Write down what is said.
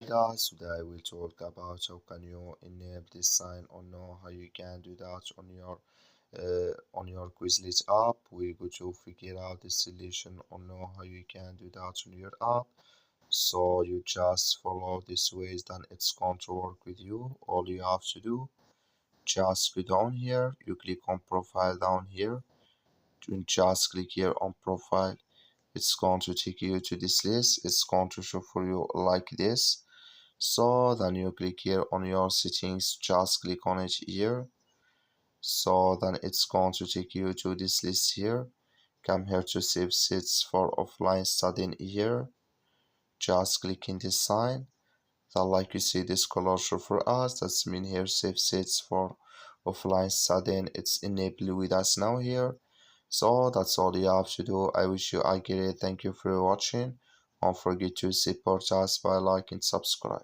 Guys, today I will talk about how can you enable this sign or know how you can do that on your Quizlet app. We're going to figure out the solution or know how you can do that on your app. So you just follow this ways, then it's going to work with you. All you have to do, just go down here, you click on profile down here, and just click here on profile. It's going to take you to this list. It's going to show for you like this. So then you click here on your settings, just click on it here. So then it's going to take you to this list here. Come here to save seats for offline studying here. Just click in this sign. Then like you see this color show for us, that's mean here save seats for offline studying. It's enabled with us now here. So that's all you have to do. I wish you a great thank you for watching. Don't forget to support us by liking and subscribe.